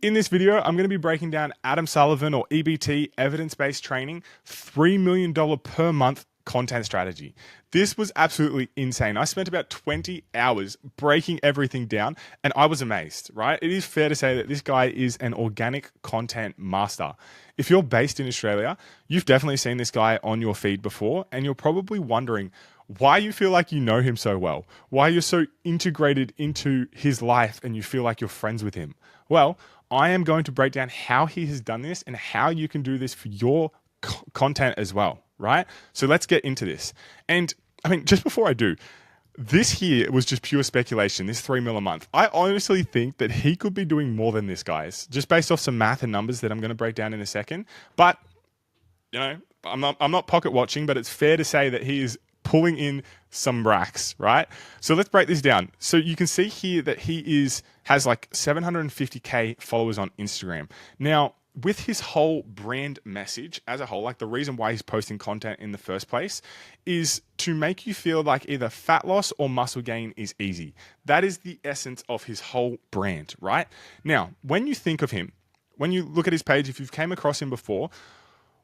In this video, I'm going to be breaking down Adam Sullivan or EBT, evidence-based training, $3 million per month content strategy. This was absolutely insane. I spent about 20 hours breaking everything down and I was amazed, right? It is fair to say that this guy is an organic content master. If you're based in Australia, you've definitely seen this guy on your feed before and you're probably wondering why you feel like you know him so well, why you're so integrated into his life and you feel like you're friends with him. Well, I am going to break down how he has done this and how you can do this for your content as well, right? So let's get into this. And I mean, just before I do, this here was just pure speculation, this 3 mil a month. I honestly think that he could be doing more than this, guys, just based off some math and numbers that I'm going to break down in a second. But, you know, I'm not pocket watching, but it's fair to say that he is pulling in some racks, right? So let's break this down. So you can see here that he has like 750K followers on Instagram. Now, with his whole brand message as a whole, like the reason why he's posting content in the first place is to make you feel like either fat loss or muscle gain is easy. That is the essence of his whole brand, right? Now, when you think of him, when you look at his page, if you've came across him before,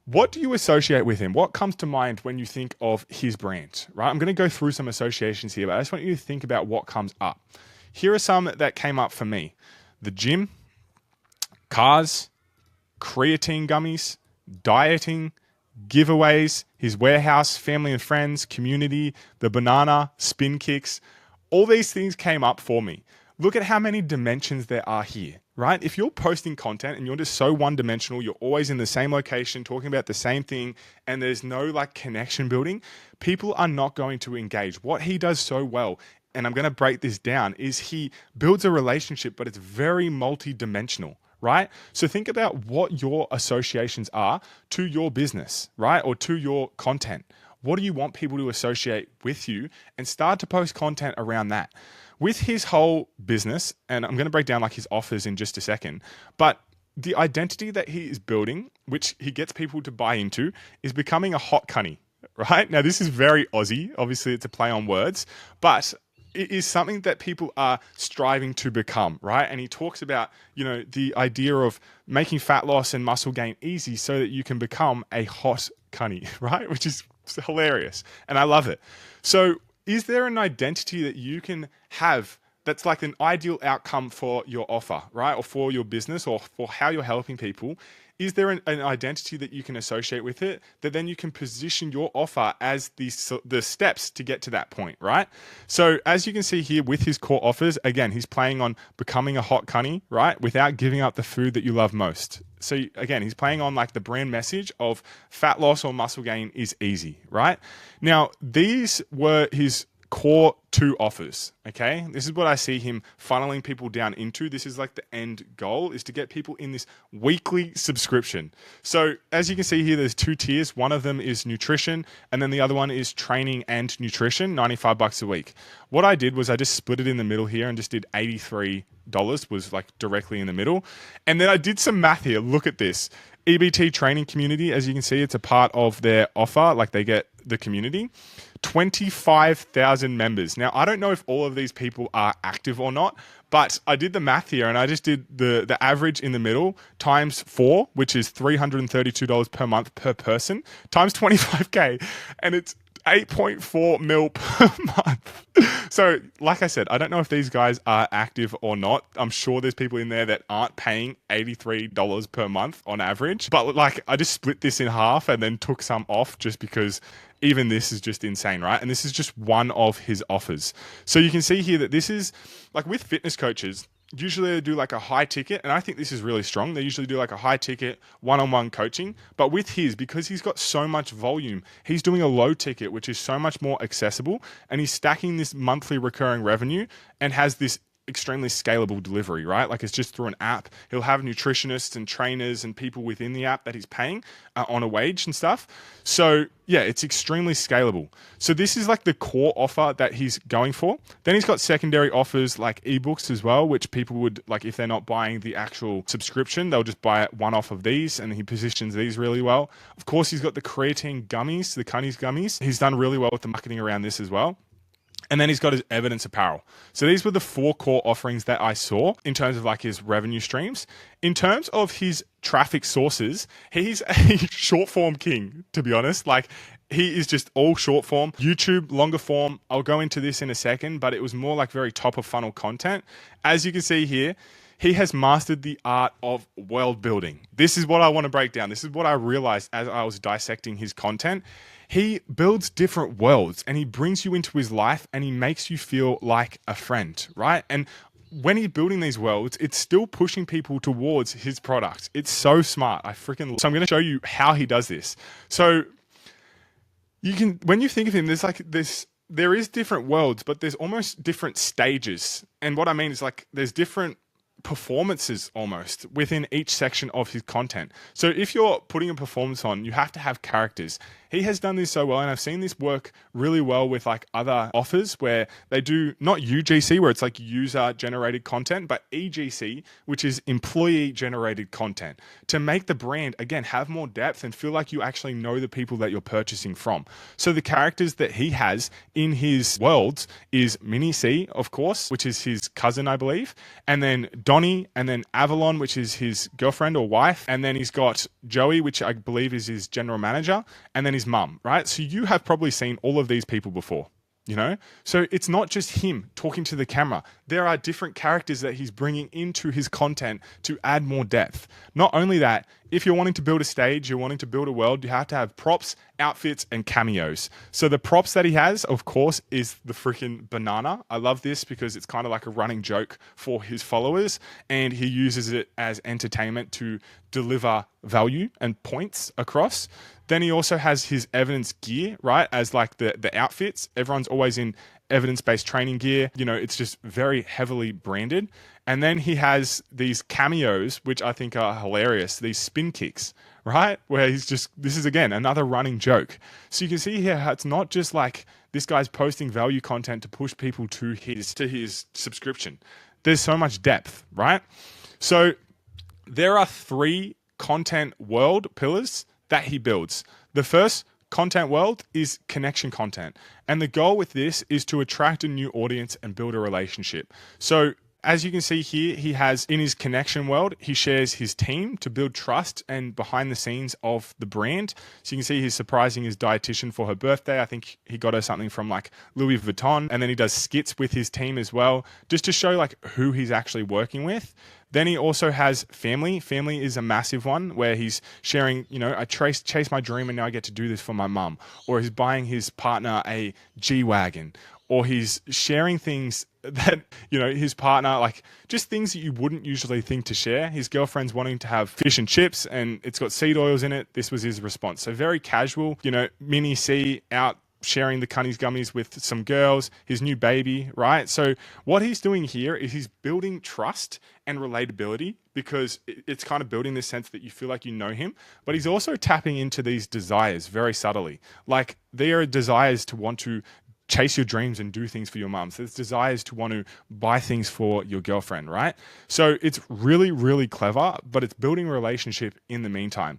what do you associate with him? What comes to mind when you think of his brand, right? I'm going to go through some associations here, but I just want you to think about what comes up. Here are some that came up for me. The gym, cars, creatine gummies, dieting, giveaways, his warehouse, family and friends, community, the banana, spin kicks. All these things came up for me. Look at how many dimensions there are here, right? If you're posting content and you're just so one-dimensional, you're always in the same location, talking about the same thing, and there's no like connection building, people are not going to engage. What he does so well, and I'm going to break this down, is he builds a relationship, but it's very multi-dimensional, right? So think about what your associations are to your business, right? Or to your content. What do you want people to associate with you, and start to post content around that. With his whole business, and I'm going to break down like his offers in just a second, but the identity that he is building, which he gets people to buy into, is becoming a hot cunny, right? Now, this is very Aussie. Obviously, it's a play on words, but it is something that people are striving to become, right? And he talks about, you know, the idea of making fat loss and muscle gain easy so that you can become a hot cunny, right? Which is hilarious. And I love it. So is there an identity that you can have that's like an ideal outcome for your offer, right? Or for your business or for how you're helping people? Is there an identity that you can associate with it that then you can position your offer as the steps to get to that point, right? So as you can see here with his core offers, again, he's playing on becoming a hot cunny, right? Without giving up the food that you love most. So again, he's playing on like the brand message of fat loss or muscle gain is easy, right? Now, these were his core 2 offers, okay? This is what I see him funneling people down into. This is like the end goal, is to get people in this weekly subscription. So as you can see here, there's 2 tiers. One of them is nutrition, and then the other one is training and nutrition, $95 a week. What I did was I just split it in the middle here and just did $83 was like directly in the middle. And then I did some math here. Look at this. EBT training community, as you can see, it's a part of their offer, like they get the community. 25,000 members. Now, I don't know if all of these people are active or not, but I did the math here and I just did the average in the middle times 4, which is $332 per month per person, times 25K, and it's 8.4 mil per month. So like I said, I don't know if these guys are active or not. I'm sure there's people in there that aren't paying $83 per month on average, but like I just split this in half and then took some off just because even this is just insane, right? And this is just one of his offers. So you can see here that this is like with fitness coaches, usually they do like a high ticket, and I think this is really strong. They usually do like a high ticket one-on-one coaching, but with his, because he's got so much volume, he's doing a low ticket, which is so much more accessible, and he's stacking this monthly recurring revenue and has this extremely scalable delivery, right? Like it's just through an app. He'll have nutritionists and trainers and people within the app that he's paying on a wage and stuff. So yeah, it's extremely scalable. So this is like the core offer that he's going for. Then he's got secondary offers like ebooks as well, which people would like, if they're not buying the actual subscription, they'll just buy one off of these, and he positions these really well. Of course, he's got the creatine gummies, the Cunnies gummies. He's done really well with the marketing around this as well. And then he's got his evidence apparel. So these were the 4 core offerings that I saw in terms of like his revenue streams. In terms of his traffic sources, he's a short form king, to be honest. Like, he is just all short form. YouTube, longer form. I'll go into this in a second, but it was more like very top of funnel content. As you can see here, he has mastered the art of world building. This is what I want to break down. This is what I realized as I was dissecting his content. He builds different worlds and he brings you into his life and he makes you feel like a friend, right? And when he's building these worlds, it's still pushing people towards his product. It's so smart. So I'm going to show you how he does this. So you can, when you think of him, there is different worlds, but there's almost different stages. And what I mean is like, there's different performances almost within each section of his content. So if you're putting a performance on, you have to have characters. He has done this so well, and I've seen this work really well with like other offers where they do not UGC, where it's like user generated content, but EGC, which is employee generated content, to make the brand again have more depth and feel like you actually know the people that you're purchasing from. So the characters that he has in his worlds is Mini C, of course, which is his cousin, I believe, and then Donnie, and then Avalon, which is his girlfriend or wife, and then he's got Joey, which I believe is his general manager, and then his mum, right? So you have probably seen all of these people before, you know? So it's not just him talking to the camera. There are different characters that he's bringing into his content to add more depth. Not only that, if you're wanting to build a stage, you're wanting to build a world, you have to have props, outfits, and cameos. So the props that he has, of course, is the freaking banana. I love this because it's kind of like a running joke for his followers, and he uses it as entertainment to deliver value and points across. Then he also has his evidence gear, right? As like the outfits. Everyone's always in evidence-based training gear. You know, it's just very heavily branded. And then he has these cameos, which I think are hilarious. These spin kicks, right? Where he's just, this is again, another running joke. So you can see here how it's not just like this guy's posting value content to push people to his subscription. There's so much depth, right? So there are 3 content world pillars that he builds. The first content world is connection content. And the goal with this is to attract a new audience and build a relationship. So as you can see here, he has in his connection world, he shares his team to build trust and behind the scenes of the brand. So you can see he's surprising his dietitian for her birthday. I think he got her something from like Louis Vuitton. And then he does skits with his team as well, just to show like who he's actually working with. Then he also has family. Family is a massive one where he's sharing, you know, I chase my dream and now I get to do this for my mum. Or he's buying his partner a G-Wagon. Or he's sharing things that, you know, his partner, like just things that you wouldn't usually think to share. His girlfriend's wanting to have fish and chips and it's got seed oils in it. This was his response. So very casual, you know, Mini C out sharing the Cunnies Gummies with some girls, his new baby, right? So what he's doing here is he's building trust and relatability because it's kind of building this sense that you feel like you know him, but he's also tapping into these desires very subtly. Like there are desires to want to chase your dreams and do things for your mum. So there's desires to want to buy things for your girlfriend, right? So it's really, really clever, but it's building a relationship in the meantime.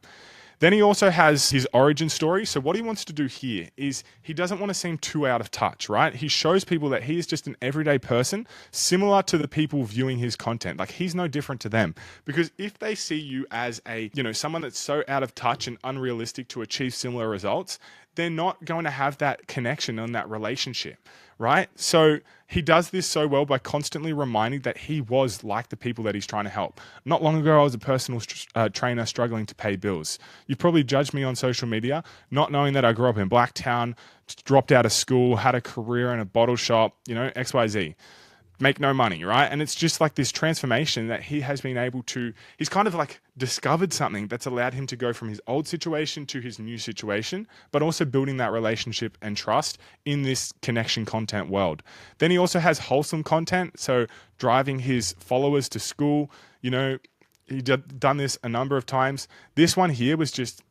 Then he also has his origin story. So what he wants to do here is he doesn't want to seem too out of touch, right? He shows people that he is just an everyday person, similar to the people viewing his content. Like he's no different to them. Because if they see you as a, you know, someone that's so out of touch and unrealistic to achieve similar results, they're not going to have that connection and that relationship, right? So he does this so well by constantly reminding that he was like the people that he's trying to help. Not long ago, I was a personal trainer struggling to pay bills. You've probably judged me on social media, not knowing that I grew up in Blacktown, dropped out of school, had a career in a bottle shop, you know, XYZ. Make no money, right? And it's just like this transformation that he has been able to, he's kind of like discovered something that's allowed him to go from his old situation to his new situation, but also building that relationship and trust in this connection content world. Then he also has wholesome content. So driving his followers to school, you know, he done this a number of times. This one here was just,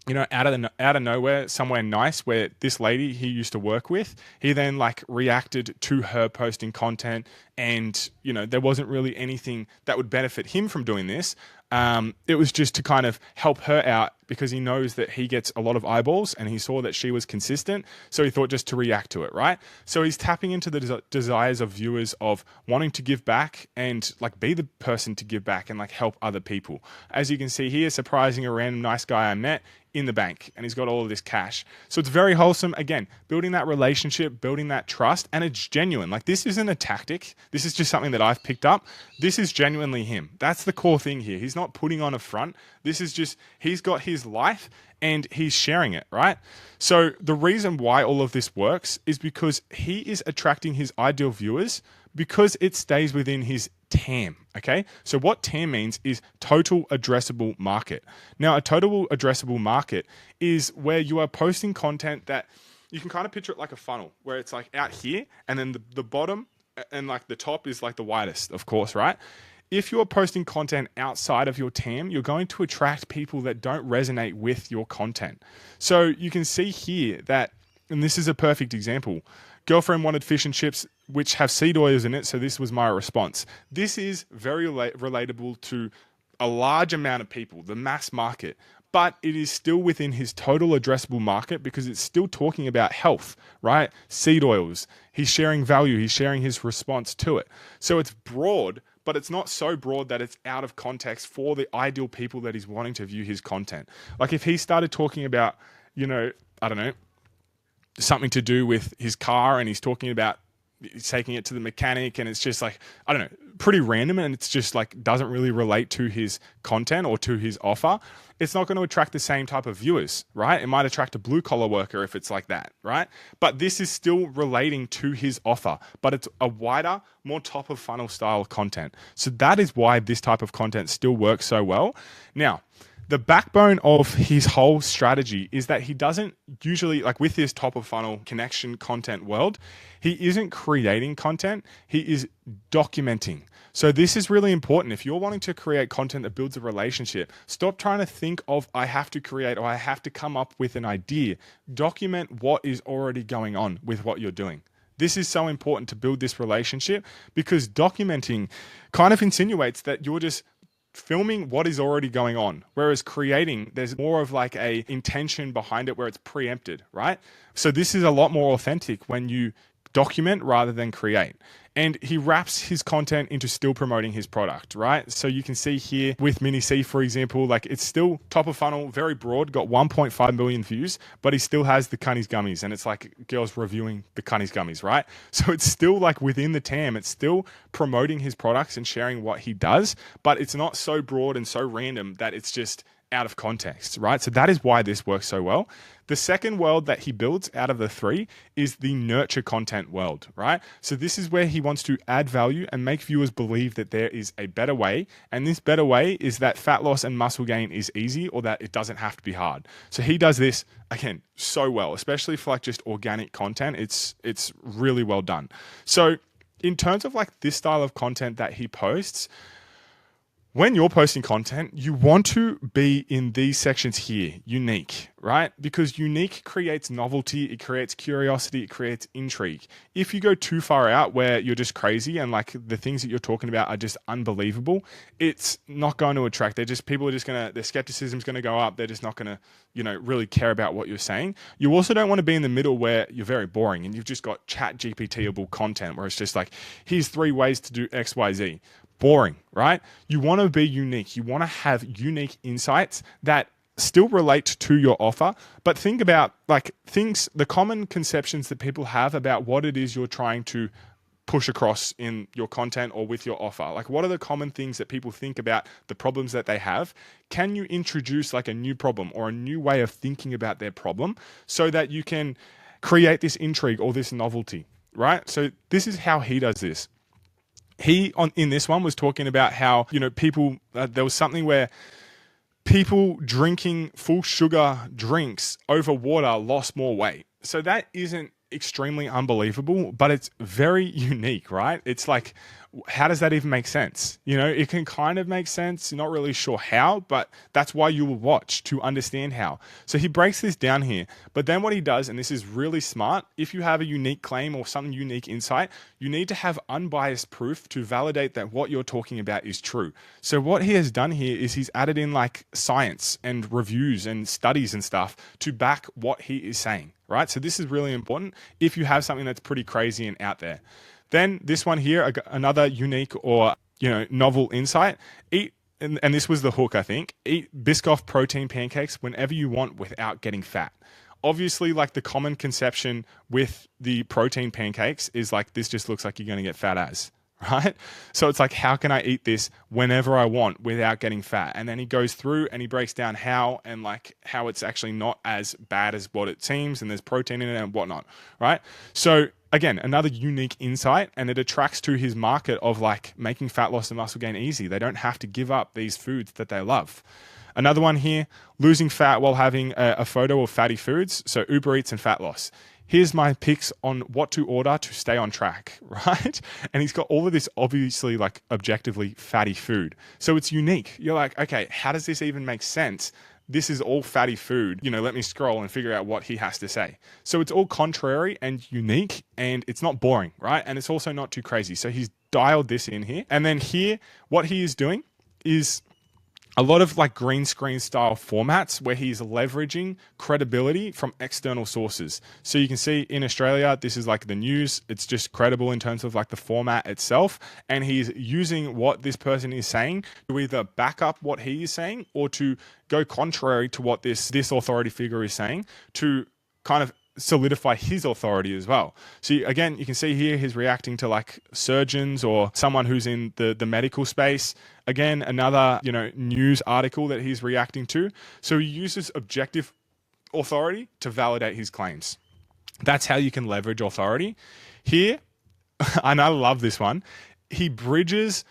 you know, out of nowhere, somewhere nice where this lady he used to work with, he then like reacted to her posting content and there wasn't really anything that would benefit him from doing this. It was just to kind of help her out because he knows that he gets a lot of eyeballs and he saw that she was consistent. So he thought just to react to it, right? So he's tapping into the desires of viewers of wanting to give back and like be the person to give back and like help other people. As you can see here, surprising a random nice guy I met in the bank, and he's got all of this cash. So it's very wholesome. Again, building that relationship, building that trust, and it's genuine. Like, this isn't a tactic. This is just something that I've picked up. This is genuinely him. That's the core thing here. He's not putting on a front. This is just, he's got his life and he's sharing it, right? So the reason why all of this works is because he is attracting his ideal viewers because it stays within his TAM, okay? So what TAM means is total addressable market. Now, a total addressable market is where you are posting content that you can kind of picture it like a funnel, where it's like out here, and then the bottom and like the top is like the widest, of course, right? If you're posting content outside of your TAM, you're going to attract people that don't resonate with your content. So you can see here that, and this is a perfect example, girlfriend wanted fish and chips which have seed oils in it, so this was my response. This is very relatable to a large amount of people, the mass market, but it is still within his total addressable market because it's still talking about health, right? Seed oils. He's sharing value. He's sharing his response to it. So it's broad, but it's not so broad that it's out of context for the ideal people that he's wanting to view his content. Like if he started talking about, I don't know, something to do with his car and he's talking about taking it to the mechanic and it's just like, I don't know, pretty random and it's just like doesn't really relate to his content or to his offer, it's not going to attract the same type of viewers, right? It might attract a blue collar worker if it's like that, right? But this is still relating to his offer, but it's a wider, more top of funnel style content. So that is why this type of content still works so well. Now, the backbone of his whole strategy is that he doesn't usually, like with this top of funnel connection content world, he isn't creating content, he is documenting. So this is really important. If you're wanting to create content that builds a relationship, stop trying to think of, I have to create or I have to come up with an idea. Document what is already going on with what you're doing. This is so important to build this relationship because documenting kind of insinuates that you're just filming what is already going on, whereas creating, there's more of like a intention behind it where it's preempted, right? So this is a lot more authentic when you document rather than create. And he wraps his content into still promoting his product, right? So you can see here with Mini C, for example, like it's still top of funnel, very broad, got 1.5 million views, but he still has the Cunnies Gummies and it's like girls reviewing the Cunnies Gummies, right? So it's still like within the TAM, it's still promoting his products and sharing what he does, but it's not so broad and so random that it's just out of context, right? So that is why this works so well. The second world that he builds out of the three is the nurture content world, right? So this is where he wants to add value and make viewers believe that there is a better way. And this better way is that fat loss and muscle gain is easy or that it doesn't have to be hard. So he does this, again, so well, especially for like just organic content. It's really well done. So in terms of like this style of content that he posts, when you're posting content, you want to be in these sections here, unique, right? Because unique creates novelty, it creates curiosity, it creates intrigue. If you go too far out where you're just crazy and like the things that you're talking about are just unbelievable, it's not going to attract. People are just going to, their skepticism is going to go up. They're just not going to, really care about what you're saying. You also don't want to be in the middle where you're very boring and you've just got chat GPT-able content where it's just like, here's 3 ways to do X, Y, Z. Boring, right? You want to be unique. You want to have unique insights that still relate to your offer, but think about like things, the common conceptions that people have about what it is you're trying to push across in your content or with your offer. Like what are the common things that people think about the problems that they have? Can you introduce like a new problem or a new way of thinking about their problem so that you can create this intrigue or this novelty, right? So this is how he does this. He in this one was talking about how, people, there was something where people drinking full sugar drinks over water lost more weight. So that isn't extremely unbelievable, but it's very unique, right? It's like, how does that even make sense? You know, it can kind of make sense. You're not really sure how, but that's why you will watch, to understand how. So he breaks this down here, but then what he does, and this is really smart, if you have a unique claim or some unique insight, you need to have unbiased proof to validate that what you're talking about is true. So what he has done here is he's added in like science and reviews and studies and stuff to back what he is saying, right? So this is really important if you have something that's pretty crazy and out there. Then this one here, another unique or, you know, novel insight. Eat, and this was the hook, I think, eat Biscoff protein pancakes whenever you want without getting fat. Obviously, like the common conception with the protein pancakes is like, this just looks like you're going to get fat as, right? So it's like, how can I eat this whenever I want without getting fat? And then he goes through and he breaks down how, and like how it's actually not as bad as what it seems, and there's protein in it and whatnot, right? So again, another unique insight, and it attracts to his market of like making fat loss and muscle gain easy. They don't have to give up these foods that they love. Another one here, losing fat while having a photo of fatty foods. So Uber Eats and fat loss. Here's my picks on what to order to stay on track, right? And he's got all of this obviously like objectively fatty food. So it's unique. You're like, okay, how does this even make sense? This is all fatty food. You know, let me scroll and figure out what he has to say. So it's all contrary and unique, and it's not boring, right? And it's also not too crazy. So he's dialed this in here. And then here, what he is doing is a lot of like green screen style formats where he's leveraging credibility from external sources. So you can see in Australia, this is like the news. It's just credible in terms of like the format itself. And he's using what this person is saying to either back up what he is saying or to go contrary to what this authority figure is saying to kind of solidify his authority as well. So again, you can see here he's reacting to like surgeons or someone who's in the medical space. Again, another, you know, news article that he's reacting to. So he uses objective authority to validate his claims. That's how you can leverage authority. Here, and I love this one, he bridges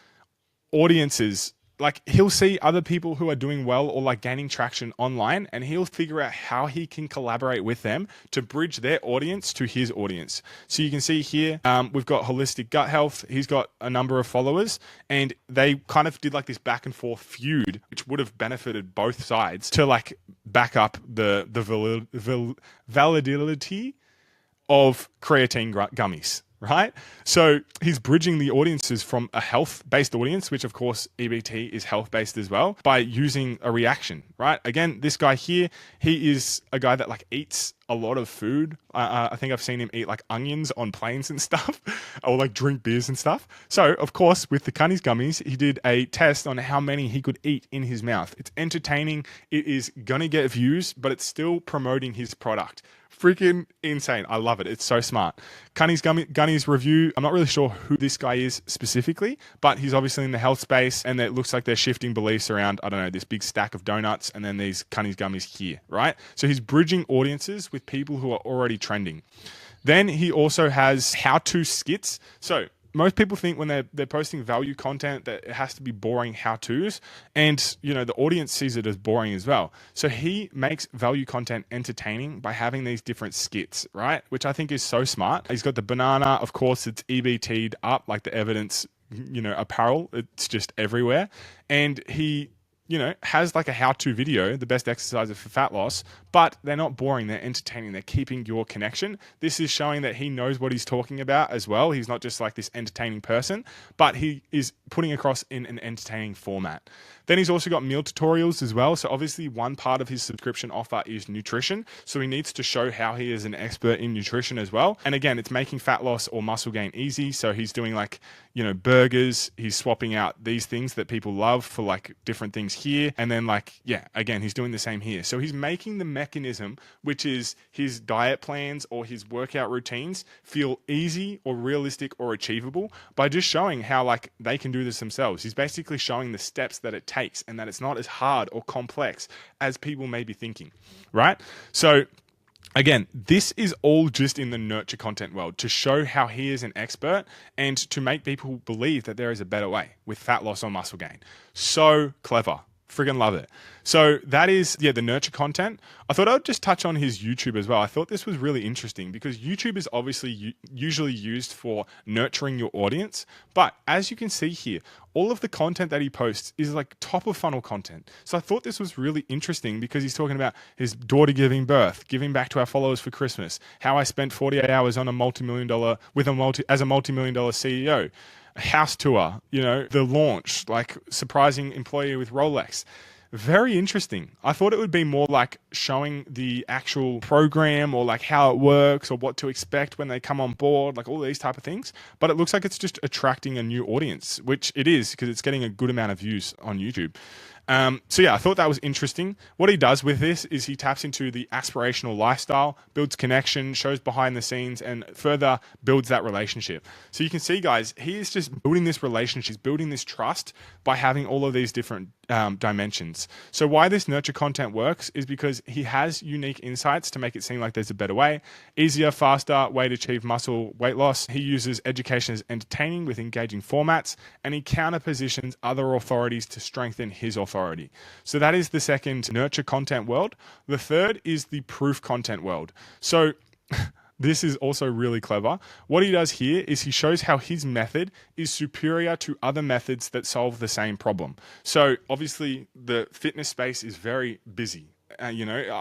audiences. Like he'll see other people who are doing well or like gaining traction online, and he'll figure out how he can collaborate with them to bridge their audience to his audience. So you can see here, we've got Holistic Gut Health. He's got a number of followers, and they kind of did like this back and forth feud, which would have benefited both sides to like back up the validity of creatine gummies. Right? So he's bridging the audiences from a health-based audience, which of course EBT is health-based as well, by using a reaction, right? Again, this guy here, he is a guy that like eats a lot of food. I think I've seen him eat like onions on planes and stuff, or like drink beers and stuff. So of course, with the Cunnies gummies, he did a test on how many he could eat in his mouth. It's entertaining. It is gonna get views, but it's still promoting his product. Freaking insane. I love it. It's so smart. Cunnies Gunnies review. I'm not really sure who this guy is specifically, but he's obviously in the health space, and it looks like they're shifting beliefs around, I don't know, this big stack of donuts and then these Cunnies Gummies here, right? So he's bridging audiences with people who are already trending. Then he also has how-to skits. So most people think when they're posting value content that it has to be boring how-tos, and you know the audience sees it as boring as well. So he makes value content entertaining by having these different skits, right? Which I think is so smart. He's got the banana, of course, it's EBT'd up like the evidence, you know, apparel. It's just everywhere, and he, you know, has like a how-to video, the best exercises for fat loss, but they're not boring, they're entertaining, they're keeping your connection. This is showing that he knows what he's talking about as well. He's not just like this entertaining person, but he is putting across in an entertaining format. Then he's also got meal tutorials as well. So obviously one part of his subscription offer is nutrition. So he needs to show how he is an expert in nutrition as well. And again, it's making fat loss or muscle gain easy. So he's doing like, you know, burgers. He's swapping out these things that people love for like different things here. And then like, yeah, again, he's doing the same here. So he's making the mechanism, which is his diet plans or his workout routines, feel easy or realistic or achievable by just showing how like they can do this themselves. He's basically showing the steps that it takes and that it's not as hard or complex as people may be thinking, right? So again, this is all just in the nurture content world to show how he is an expert and to make people believe that there is a better way with fat loss or muscle gain. So clever. Friggin' love it. So that is, the nurture content. I thought I'd just touch on his YouTube as well. I thought this was really interesting because YouTube is obviously usually used for nurturing your audience. But as you can see here, all of the content that he posts is like top of funnel content. So I thought this was really interesting because he's talking about his daughter giving birth, giving back to our followers for Christmas, how I spent 48 hours on a multi-million-dollar as a multi-million-dollar CEO, a house tour, the launch, like surprising employee with Rolex. Very interesting. I thought it would be more like showing the actual program or like how it works or what to expect when they come on board, like all these type of things. But it looks like it's just attracting a new audience, which it is because it's getting a good amount of views on YouTube. So yeah, I thought that was interesting. What he does with this is he taps into the aspirational lifestyle, builds connection, shows behind the scenes, and further builds that relationship. So you can see, guys, he is just building this relationship, building this trust by having all of these different dimensions. So why this nurture content works is because he has unique insights to make it seem like there's a better way, easier, faster way to achieve muscle weight loss. He uses education as entertaining with engaging formats, and he counter positions other authorities to strengthen his authority. So that is the second nurture content world. The third is the proof content world. So this is also really clever. What he does here is he shows how his method is superior to other methods that solve the same problem. So obviously the fitness space is very busy. I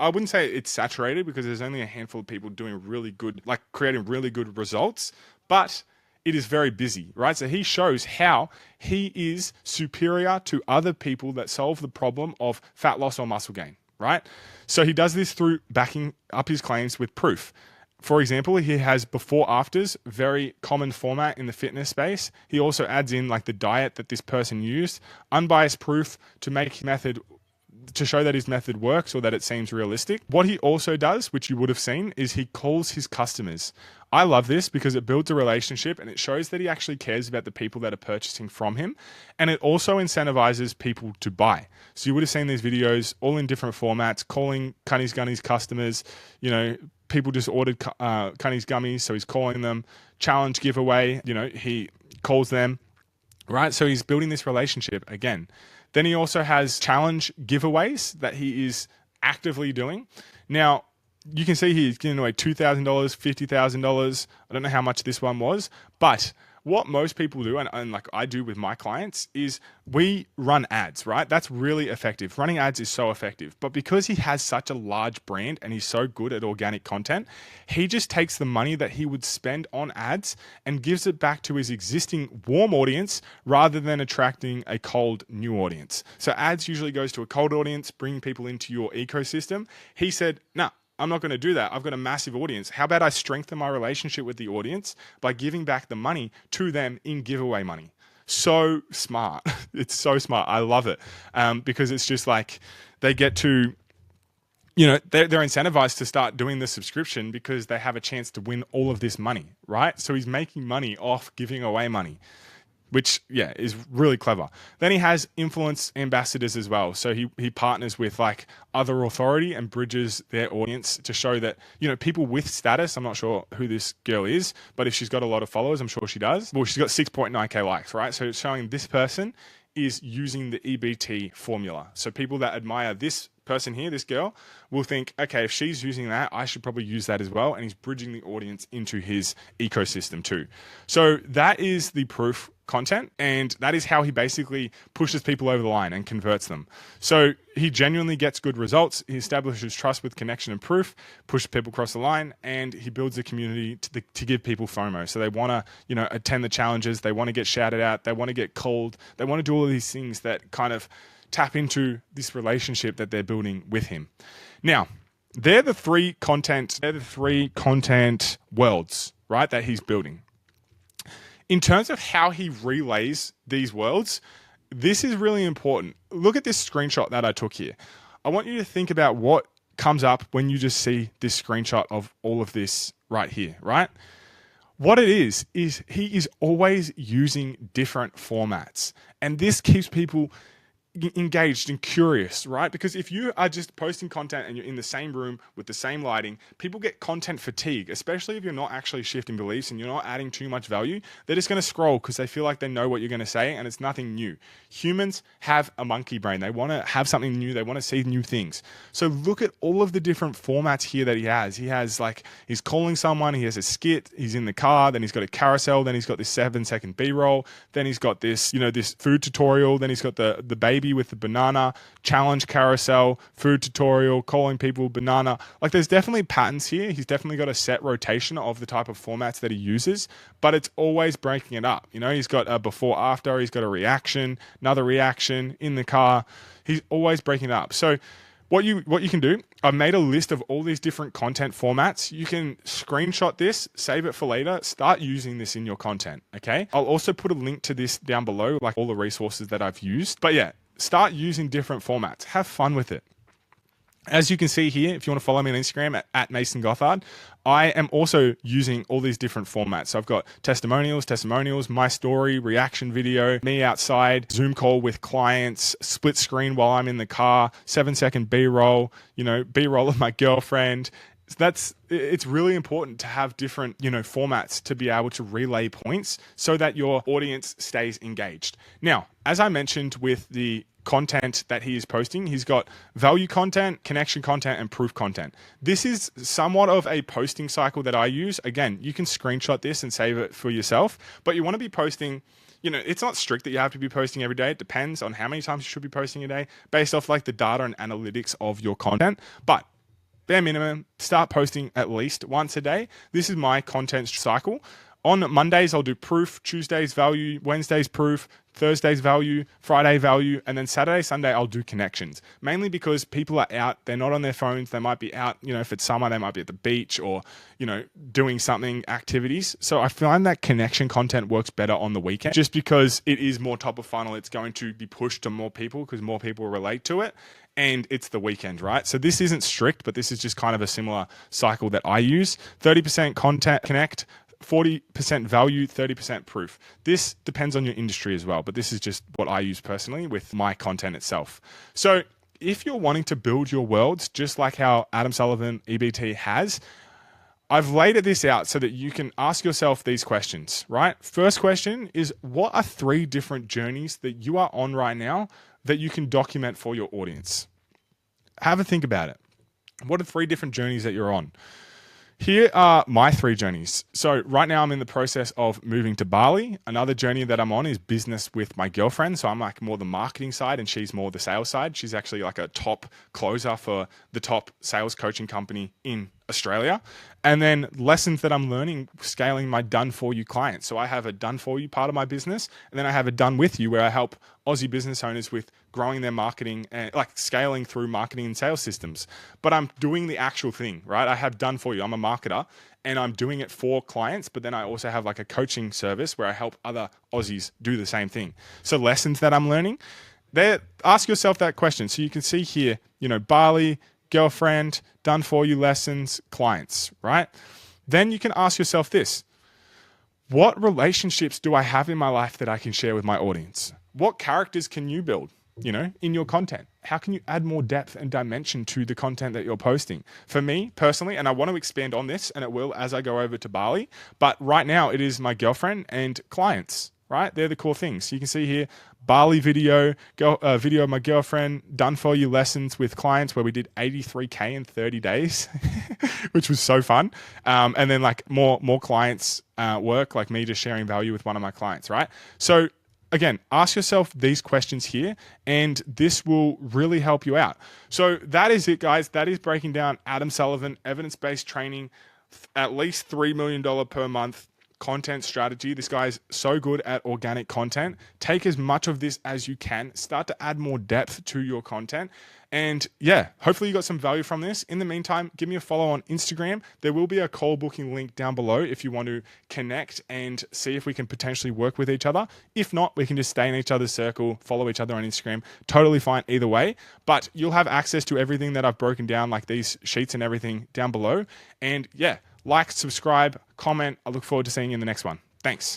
wouldn't say it's saturated because there's only a handful of people doing really good, like creating really good results, but it is very busy, right? So he shows how he is superior to other people that solve the problem of fat loss or muscle gain, right? So he does this through backing up his claims with proof. For example, he has before afters, very common format in the fitness space. He also adds in like the diet that this person used, unbiased proof to show that his method works or that it seems realistic. What he also does, which you would have seen, is he calls his customers. I love this because it builds a relationship and it shows that he actually cares about the people that are purchasing from him. And it also incentivizes people to buy. So you would have seen these videos all in different formats, calling Cunnies Gunnies customers, people just ordered Cunnies Gummies, so he's calling them. Challenge giveaway, he calls them, right? So he's building this relationship again. Then he also has challenge giveaways that he is actively doing. Now, you can see here he's giving away $2,000, $50,000. I don't know how much this one was, but what most people do, and like I do with my clients, is we run ads, right? That's really effective. Running ads is so effective. But because he has such a large brand and he's so good at organic content, he just takes the money that he would spend on ads and gives it back to his existing warm audience rather than attracting a cold new audience. So ads usually goes to a cold audience, bringing people into your ecosystem. He said, nah, I'm not going to do that. I've got a massive audience. How about I strengthen my relationship with the audience by giving back the money to them in giveaway money? So smart. It's so smart. I love it because it's just like they get to, they're incentivized to start doing the subscription because they have a chance to win all of this money, right? So he's making money off giving away money, which, is really clever. Then he has influence ambassadors as well. So he partners with like other authority and bridges their audience to show that, people with status, I'm not sure who this girl is, but if she's got a lot of followers, I'm sure she does. Well, she's got 6.9K likes, right? So it's showing this person is using the EBT formula. So people that admire this person here, this girl, will think, okay, if she's using that, I should probably use that as well. And he's bridging the audience into his ecosystem too. So that is the proof content, and that is how he basically pushes people over the line and converts them. So he genuinely gets good results. He establishes trust with connection and proof, pushes people across the line, and he builds a community to give people FOMO. So they want to, attend the challenges. They want to get shouted out. They want to get called. They want to do all of these things that kind of tap into this relationship that they're building with him. Now, they're the three content worlds, right, that he's building. In terms of how he relays these worlds, this is really important. Look at this screenshot that I took here. I want you to think about what comes up when you just see this screenshot of all of this right here, right? What it is he is always using different formats. And this keeps people engaged and curious, right? Because if you are just posting content and you're in the same room with the same lighting, people get content fatigue, especially if you're not actually shifting beliefs and you're not adding too much value. They're just going to scroll because they feel like they know what you're going to say and it's nothing new. Humans have a monkey brain. They want to have something new. They want to see new things. So look at all of the different formats here that he has. He has like, he's calling someone, he has a skit, he's in the car, then he's got a carousel, then he's got this 7-second B-roll, then he's got this, this food tutorial, then he's got the baby with the banana, challenge carousel, food tutorial, calling people banana. Like there's definitely patterns here. He's definitely got a set rotation of the type of formats that he uses, but it's always breaking it up. He's got a before after, he's got a reaction, another reaction in the car. He's always breaking it up. So what you can do, I've made a list of all these different content formats. You can screenshot this, save it for later, start using this in your content, okay? I'll also put a link to this down below, like all the resources that I've used. But yeah, start using different formats. Have fun with it. As you can see here, if you want to follow me on Instagram at Mason Gothard, I am also using all these different formats. So I've got testimonials, my story, reaction video, me outside, Zoom call with clients, split screen while I'm in the car, 7-second B-roll, B-roll of my girlfriend. It's really important to have different, formats to be able to relay points so that your audience stays engaged. Now, as I mentioned with the content that he is posting, he's got value content, connection content, and proof content. This is somewhat of a posting cycle that I use. Again, you can screenshot this and save it for yourself, but you want to be posting, it's not strict that you have to be posting every day. It depends on how many times you should be posting a day based off like the data and analytics of your content. But bare minimum, start posting at least once a day. This is my content cycle. On Mondays, I'll do proof, Tuesdays value, Wednesdays proof, Thursdays value, Friday value, and then Saturday, Sunday, I'll do connections. Mainly because people are out, they're not on their phones, they might be out, if it's summer, they might be at the beach or, doing something, activities. So I find that connection content works better on the weekend just because it is more top of funnel. It's going to be pushed to more people because more people relate to it. And it's the weekend, right? So this isn't strict, but this is just kind of a similar cycle that I use. 30% content connect, 40% value, 30% proof. This depends on your industry as well, but this is just what I use personally with my content itself. So if you're wanting to build your worlds, just like how Adam Sullivan, EBT has, I've laid this out so that you can ask yourself these questions, right? First question is, what are 3 different journeys that you are on right now that you can document for your audience? Have a think about it. What are 3 different journeys that you're on? Here are my 3 journeys. So right now I'm in the process of moving to Bali. Another journey that I'm on is business with my girlfriend. So I'm like more the marketing side and she's more the sales side. She's actually like a top closer for the top sales coaching company in Australia. And then lessons that I'm learning, scaling my done for you clients. So I have a done for you part of my business. And then I have a done with you where I help Aussie business owners with growing their marketing and like scaling through marketing and sales systems. But I'm doing the actual thing, right? I have done for you. I'm a marketer and I'm doing it for clients. But then I also have like a coaching service where I help other Aussies do the same thing. So lessons that I'm learning, ask yourself that question. So you can see here, Bali, girlfriend, done for you lessons, clients, right? Then you can ask yourself this: what relationships do I have in my life that I can share with my audience? What characters can you build, in your content? How can you add more depth and dimension to the content that you're posting? For me personally, and I want to expand on this, and it will as I go over to Bali, but right now it is my girlfriend and clients, right? They're the core things. So you can see here, Bali video, video of my girlfriend, done for you lessons with clients where we did 83K in 30 days, which was so fun. And then like more clients work, like me just sharing value with one of my clients, right? So again, ask yourself these questions here, and this will really help you out. So that is it, guys. That is breaking down Adam Sullivan, evidence-based training, at least $3 million per month content strategy. This guy's so good at organic content. Take as much of this as you can. Start to add more depth to your content. And yeah, hopefully you got some value from this. In the meantime, give me a follow on Instagram. There will be a call booking link down below if you want to connect and see if we can potentially work with each other. If not, we can just stay in each other's circle, follow each other on Instagram. Totally fine either way. But you'll have access to everything that I've broken down, like these sheets and everything down below. And yeah, like, subscribe, comment. I look forward to seeing you in the next one. Thanks.